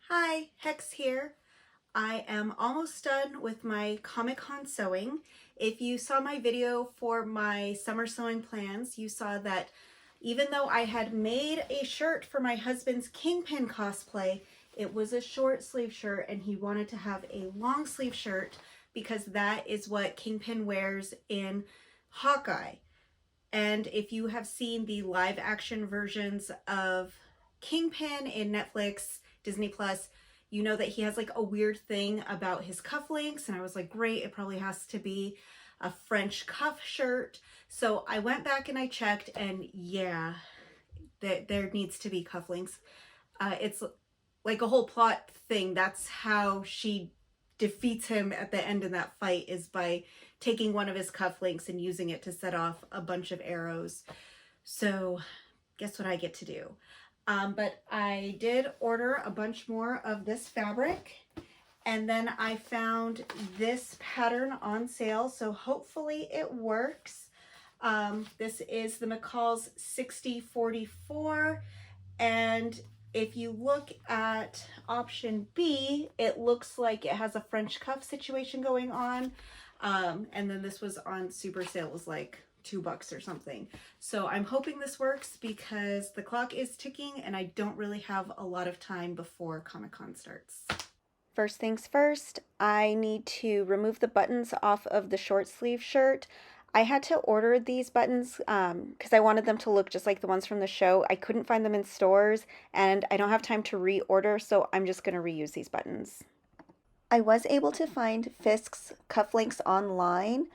Hi, Hex here. I am almost done with my Comic-Con sewing. If you saw my video for my summer sewing plans, you saw that even though I had made a shirt for my husband's Kingpin cosplay, it was a short sleeve shirt and he wanted to have a long sleeve shirt because that is what Kingpin wears in Hawkeye. And if you have seen the live action versions of Kingpin in Netflix, Disney Plus, you know that he has like a weird thing about his cufflinks. And I was like, great, it probably has to be a French cuff shirt. So I went back and I checked, and yeah, there needs to be cufflinks. It's like a whole plot thing. That's how she defeats him at the end of that fight, is by taking one of his cufflinks and using it to set off a bunch of arrows. So guess what I get to do? But I did order a bunch more of this fabric, and then I found this pattern on sale, so hopefully it works. This is the McCall's 6044, and if you look at option B, it looks like it has a French cuff situation going on. And then this was on super sale. It was like $2 or something. So I'm hoping this works because the clock is ticking and I don't really have a lot of time before Comic-Con starts. First things first, I need to remove the buttons off of the short sleeve shirt. I had to order these buttons because I wanted them to look just like the ones from the show. I couldn't find them in stores and I don't have time to reorder, so I'm just going to reuse these buttons. I was able to find Fisk's cufflinks online.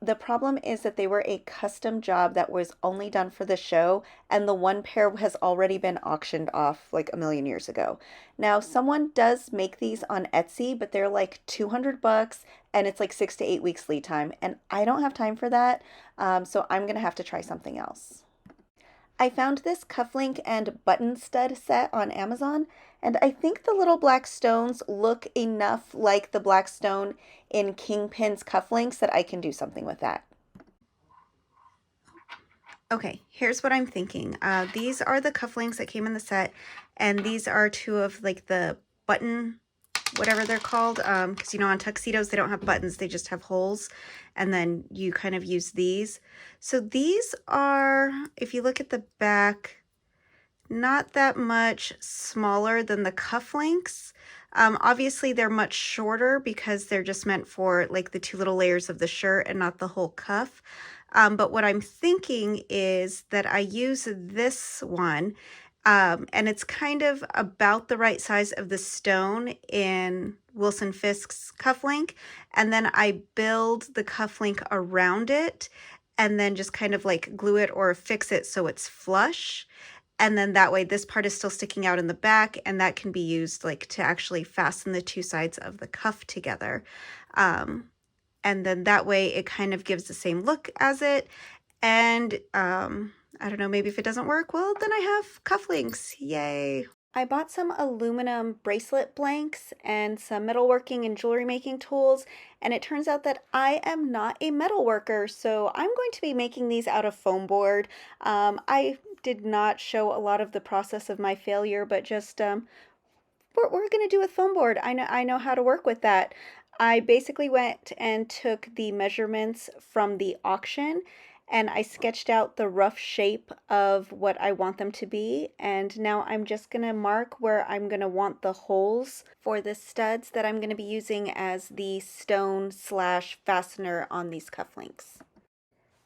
The problem is that they were a custom job that was only done for the show, and the one pair has already been auctioned off like a million years ago. Now, someone does make these on Etsy, but they're like $200 and it's like 6 to 8 weeks lead time, and I don't have time for that, so I'm gonna have to try something else. I found this cufflink and button stud set on Amazon, and I think the little black stones look enough like the black stone in Kingpin's cufflinks that I can do something with that. Okay, here's what I'm thinking. These are the cufflinks that came in the set, and these are two of like the button, whatever they're called, because you know on tuxedos they don't have buttons, they just have holes, and then you kind of use these. So these are, if you look at the back, not that much smaller than the cufflinks. Obviously they're much shorter because they're just meant for like the two little layers of the shirt and not the whole cuff. But what I'm thinking is that I use this one, and it's kind of about the right size of the stone in Wilson Fisk's cufflink, and then I build the cufflink around it and then just kind of like glue it or fix it so it's flush. And then that way this part is still sticking out in the back, and that can be used like to actually fasten the two sides of the cuff together. And then that way it kind of gives the same look as it. And I don't know, maybe if it doesn't work, well, then I have cufflinks. Yay. I bought some aluminum bracelet blanks and some metalworking and jewelry making tools, and it turns out that I am not a metal worker, so I'm going to be making these out of foam board. I did not show a lot of the process of my failure, but just we're going to do with foam board. I know how to work with that. I basically went and took the measurements from the auction and I sketched out the rough shape of what I want them to be, and now I'm just going to mark where I'm going to want the holes for the studs that I'm going to be using as the stone slash fastener on these cufflinks.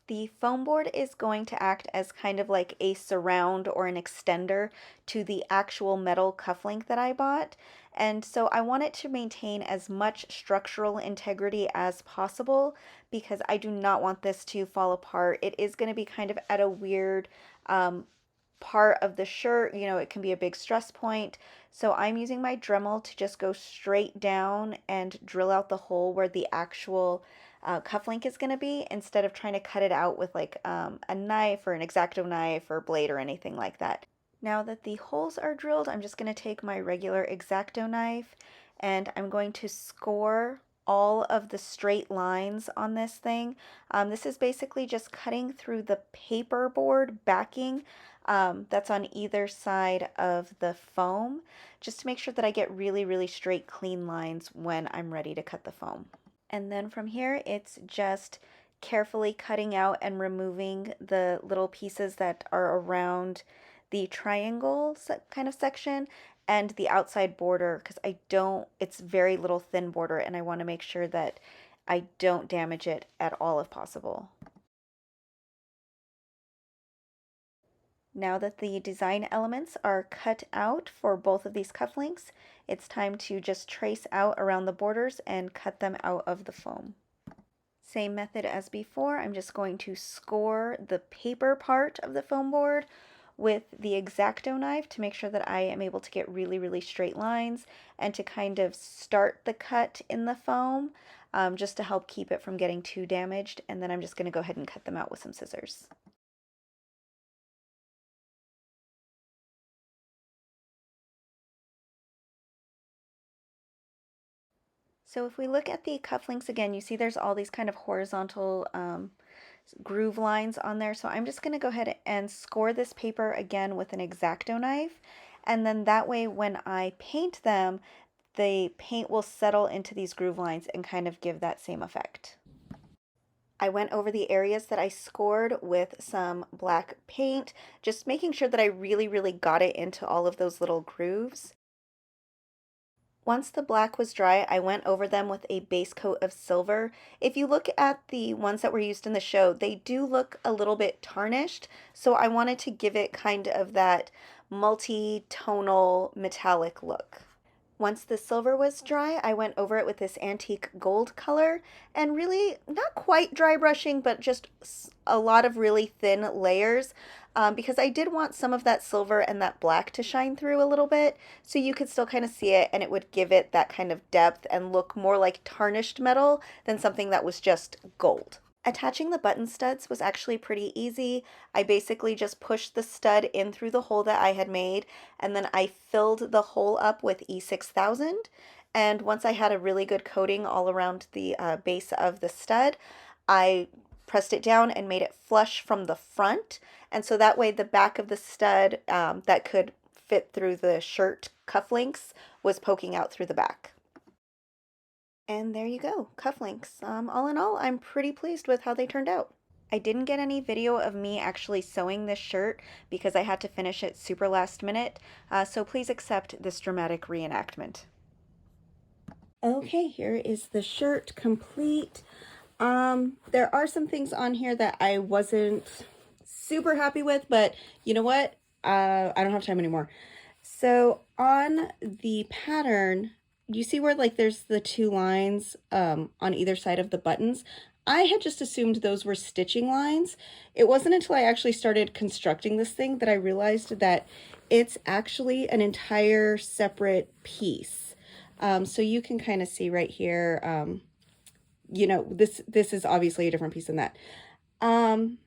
The foam board is going to act as kind of like a surround or an extender to the actual metal cufflink that I bought. And so I want it to maintain as much structural integrity as possible because I do not want this to fall apart. It is going to be kind of at a weird part of the shirt. You know, it can be a big stress point. So I'm using my Dremel to just go straight down and drill out the hole where the actual cufflink is going to be, instead of trying to cut it out with like a knife or an X-Acto knife or blade or anything like that. Now that the holes are drilled, I'm just going to take my regular X-Acto knife and I'm going to score all of the straight lines on this thing. This is basically just cutting through the paperboard backing that's on either side of the foam, just to make sure that I get really, really straight, clean lines when I'm ready to cut the foam. And then from here, it's just carefully cutting out and removing the little pieces that are around the triangle kind of section and the outside border, because it's very little thin border and I want to make sure that I don't damage it at all if possible. Now that the design elements are cut out for both of these cufflinks, it's time to just trace out around the borders and cut them out of the foam. Same method as before, I'm just going to score the paper part of the foam board with the X-Acto knife to make sure that I am able to get really, really straight lines and to kind of start the cut in the foam just to help keep it from getting too damaged. And then I'm just going to go ahead and cut them out with some scissors. So if we look at the cufflinks again, you see there's all these kind of horizontal groove lines on there. So I'm just going to go ahead and score this paper again with an X-Acto knife. And then that way when I paint them, the paint will settle into these groove lines and kind of give that same effect. I went over the areas that I scored with some black paint, just making sure that I really, really got it into all of those little grooves. Once the black was dry, I went over them with a base coat of silver. If you look at the ones that were used in the show, they do look a little bit tarnished, so I wanted to give it kind of that multi-tonal metallic look. Once the silver was dry, I went over it with this antique gold color and really not quite dry brushing, but just a lot of really thin layers because I did want some of that silver and that black to shine through a little bit so you could still kind of see it and it would give it that kind of depth and look more like tarnished metal than something that was just gold. Attaching the button studs was actually pretty easy. I basically just pushed the stud in through the hole that I had made, and then I filled the hole up with E6000. And once I had a really good coating all around the base of the stud, I pressed it down and made it flush from the front. And so that way the back of the stud that could fit through the shirt cufflinks was poking out through the back. And there you go, cufflinks. All in all, I'm pretty pleased with how they turned out. I didn't get any video of me actually sewing this shirt because I had to finish it super last minute, so please accept this dramatic reenactment. Okay, here is the shirt complete. There are some things on here that I wasn't super happy with, but you know what? I don't have time anymore. So on the pattern, you see where like there's the two lines on either side of the buttons. I had just assumed those were stitching lines. It wasn't until I actually started constructing this thing that I realized that it's actually an entire separate piece. So you can kind of see right here, you know, this is obviously a different piece than that. I'm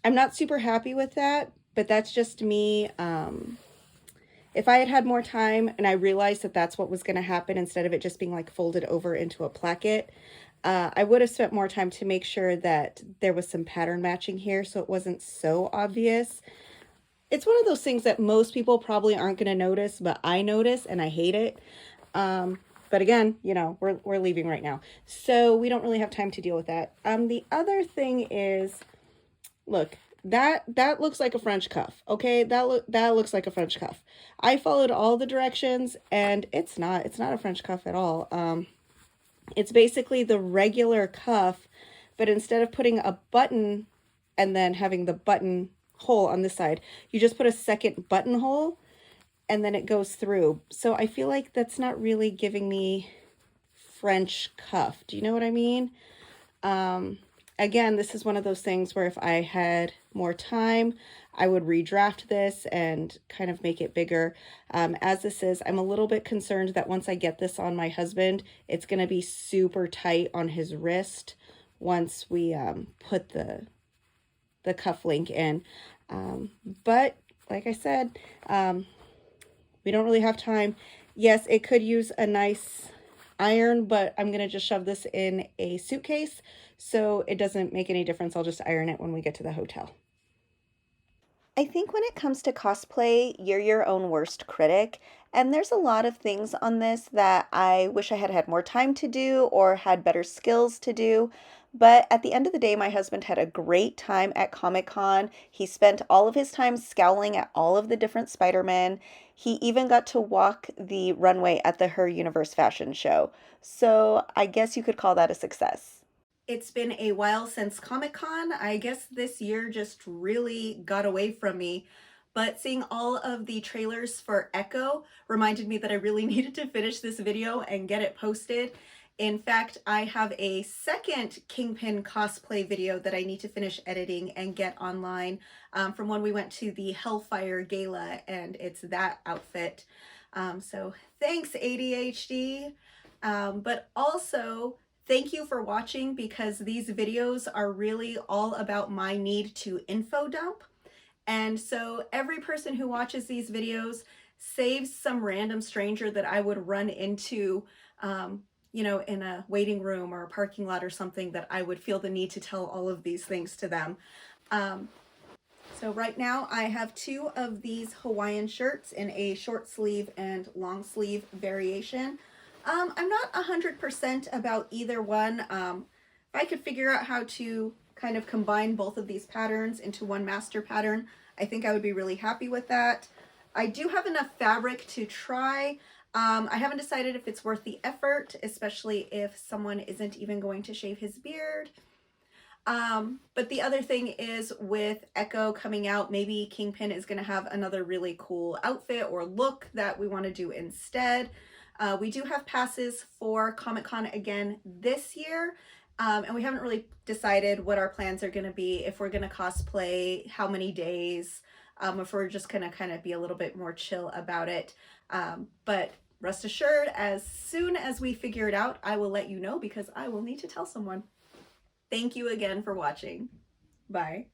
not super happy with that, but that's just me. If I had had more time and I realized that that's what was going to happen instead of it just being like folded over into a placket, I would have spent more time to make sure that there was some pattern matching here so it wasn't so obvious. It's one of those things that most people probably aren't going to notice, but I notice and I hate it. But again, you know, we're leaving right now, so we don't really have time to deal with that. The other thing is, look, that looks like a French cuff. Okay, that looks like a French cuff. I followed all the directions and it's not a French cuff at all. It's basically the regular cuff, but instead of putting a button and then having the button hole on this side, you just put a second buttonhole and then it goes through. So I feel like that's not really giving me French cuff. Do you know what I mean? Again, this is one of those things where if I had more time, I would redraft this and kind of make it bigger. As this is, I'm a little bit concerned that once I get this on my husband, it's going to be super tight on his wrist once we put the cuff link in. But like I said, we don't really have time. Yes, it could use a nice iron, but I'm gonna just shove this in a suitcase, so it doesn't make any difference. I'll just iron it when we get to the hotel. I think when it comes to cosplay, you're your own worst critic. And there's a lot of things on this that I wish I had had more time to do or had better skills to do. But at the end of the day, my husband had a great time at Comic Con. He spent all of his time scowling at all of the different Spider-Men. He even got to walk the runway at the Her Universe fashion show. So I guess you could call that a success. It's been a while since Comic-Con. I guess this year just really got away from me. But seeing all of the trailers for Echo reminded me that I really needed to finish this video and get it posted. In fact, I have a second Kingpin cosplay video that I need to finish editing and get online from when we went to the Hellfire Gala, and it's that outfit. So thanks, ADHD. But also, thank you for watching, because these videos are really all about my need to info dump. And so every person who watches these videos saves some random stranger that I would run into, you know, in a waiting room or a parking lot or something, that I would feel the need to tell all of these things to them. So right now I have two of these Hawaiian shirts in a short sleeve and long sleeve variation. I'm not 100% about either one. If I could figure out how to kind of combine both of these patterns into one master pattern, I think I would be really happy with that. I do have enough fabric to try. I haven't decided if it's worth the effort, especially if someone isn't even going to shave his beard. But the other thing is, with Echo coming out, maybe Kingpin is going to have another really cool outfit or look that we want to do instead. We do have passes for Comic-Con again this year, and we haven't really decided what our plans are going to be, if we're going to cosplay, how many days, if we're just going to kind of be a little bit more chill about it. But rest assured, as soon as we figure it out, I will let you know, because I will need to tell someone. Thank you again for watching. Bye.